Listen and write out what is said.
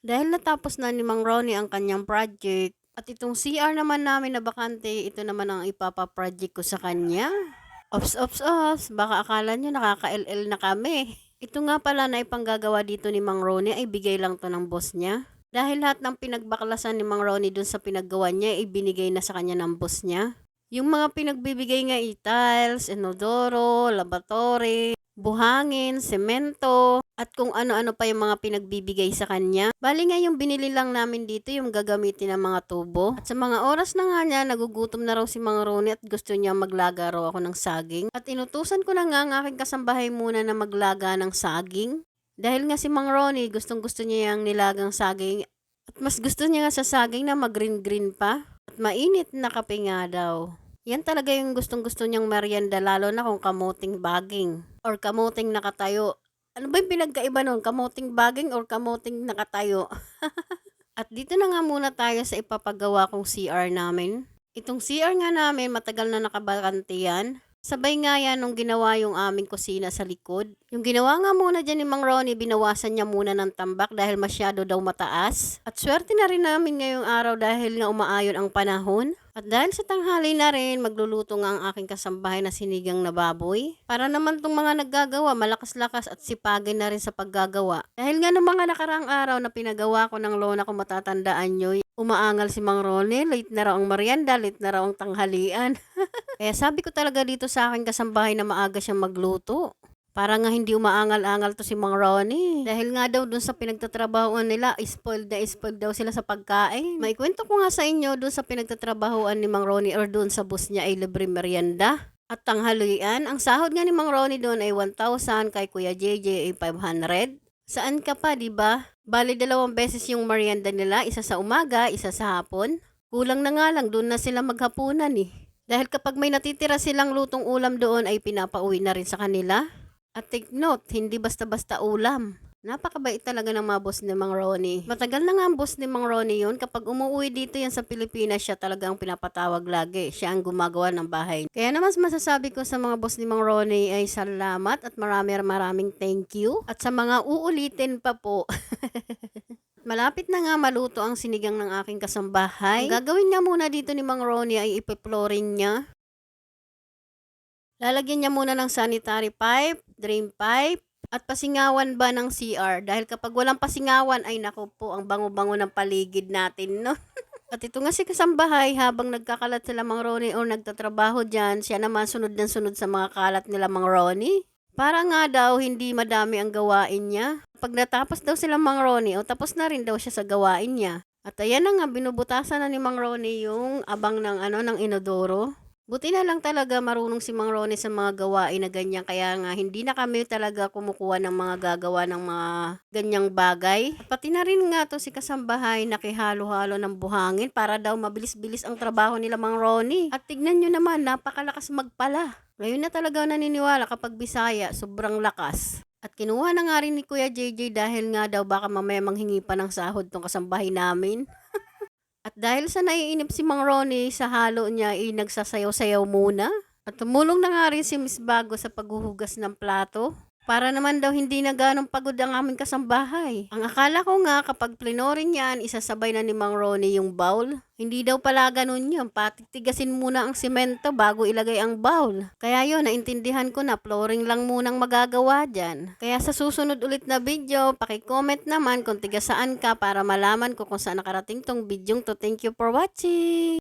Dahil natapos na ni Mang Ronnie ang kanyang project, at itong CR naman namin na bakante, ito naman ang ipapa-project ko sa kanya. Ops, baka akala nyo nakaka-LL na kami. Ito nga pala na ipanggagawa dito ni Mang Ronnie ay bigay lang to ng boss niya. Dahil lahat ng pinagbaklasan ni Mang Ronnie dun sa pinaggawa niya ay binigay na sa kanya ng boss niya. Yung mga pinagbibigay nga tiles, inodoro, lavatory, buhangin, semento, at kung ano-ano pa yung mga pinagbibigay sa kanya. Bali nga yung binili lang namin dito yung gagamitin ng mga tubo. At sa mga oras na nga niya, nagugutom na raw si Mang Ronnie at gusto niya maglaga raw ako ng saging. At inutusan ko na nga ang aking kasambahay muna na maglaga ng saging. Dahil nga si Mang Ronnie, gustong gusto niya yung nilagang saging. At mas gusto niya nga sa saging na mag-green-green pa. At mainit na kape nga daw. Yan talaga yung gustong-gusto niyang merienda, lalo na kung kamuting baging or kamuting nakatayo. Ano ba yung pinagkaiba nun? Kamuting baging or kamuting nakatayo? At dito na nga muna tayo sa ipapagawa kong CR namin. Itong CR nga namin, matagal na nakabakante yan. Sabay nga yan nung ginawa yung aming kusina sa likod. Yung ginawa nga muna dyan ni Mang Ronnie, binawasan niya muna ng tambak dahil masyado daw mataas. At swerte na rin namin ngayong araw dahil nga umaayon ang panahon. At dahil sa tanghali na rin, magluluto nga ang aking kasambahay na sinigang na baboy. Para naman tong mga naggagawa, malakas-lakas at sipagin na rin sa paggagawa. Dahil nga ng mga nakaraang araw na pinagawa ko ng lona kung matatandaan nyo, umaangal si Mang Ronnie, late na raw ang merienda, late na raw ang tanghalian. Kaya sabi ko talaga dito sa aking kasambahay na maaga siyang magluto. Para nga hindi umaangal-angal to si Mang Ronnie. Dahil nga daw dun sa pinagtatrabahoan nila, spoiled daw sila sa pagkain. Maikwento ko nga sa inyo dun sa pinagtatrabahoan ni Mang Ronnie or dun sa bus niya ay libre merienda. At tanghalian, ang sahod nga ni Mang Ronnie doon ay 1,000, kay Kuya JJ ay 500. Saan ka pa, di ba? Bali 2 beses yung merienda nila, isa sa umaga, isa sa hapon. Kulang na nga lang, doon na sila maghapunan eh. Dahil kapag may natitira silang lutong ulam doon ay pinapauwi na rin sa kanila. At take note, hindi basta-basta ulam. Napakabait talaga ng mga boss ni Mang Ronnie. Matagal na nga ang boss ni Mang Ronnie yun. Kapag umuwi dito yan sa Pilipinas, siya talagang pinapatawag lagi. Siya ang gumagawa ng bahay. Kaya naman masasabi ko sa mga boss ni Mang Ronnie ay salamat at maraming thank you. At sa mga uulitin pa po. Malapit na nga maluto ang sinigang ng aking kasambahay. Ang gagawin nga muna dito ni Mang Ronnie ay ipi-flooring niya. Lalagyan niya muna ng sanitary pipe, drain pipe, at pasingawan ba ng CR. Dahil kapag walang pasingawan, ay naku po, ang bango-bango ng paligid natin, no? At ito nga si kasambahay, habang nagkakalat sila Mang Ronnie o nagtatrabaho dyan, siya naman sunod ng sunod sa mga kalat nila Mang Ronnie. Para nga daw, hindi madami ang gawain niya. Pag natapos daw sila Mang Ronnie, o tapos na rin daw siya sa gawain niya. At ayan na nga, binubutasan na ni Mang Ronnie yung abang ng inodoro. Buti na lang talaga marunong si Mang Ronnie sa mga gawain na ganyan. Kaya nga hindi na kami talaga kumukuha ng mga gagawa ng mga ganyang bagay. At pati na rin nga to si kasambahay nakihalo-halo ng buhangin para daw mabilis-bilis ang trabaho nila Mang Ronnie. At tignan nyo naman, napakalakas magpala. Ngayon na talaga naniniwala kapag Bisaya, sobrang lakas. At kinuha na nga rin ni Kuya JJ dahil nga daw baka mamaya manghingi pa ng sahod tong kasambahay namin. At dahil sa naiinip si Mang Ronnie sa halo niya, nagsasayaw-sayaw muna. At tumulong na nga rin si Miss Bago sa paghuhugas ng plato. Para naman daw hindi na ganong pagod ang aming kasambahay. Ang akala ko nga kapag plinorin yan, isasabay na ni Mang Ronnie yung bowl. Hindi daw pala ganun yun. Patigasin muna ang simento bago ilagay ang bowl. Kaya yun, naintindihan ko na flooring lang munang magagawa dyan. Kaya sa susunod ulit na video, paki-comment naman kung tiga saan ka para malaman ko kung saan nakarating tong video to. Thank you for watching!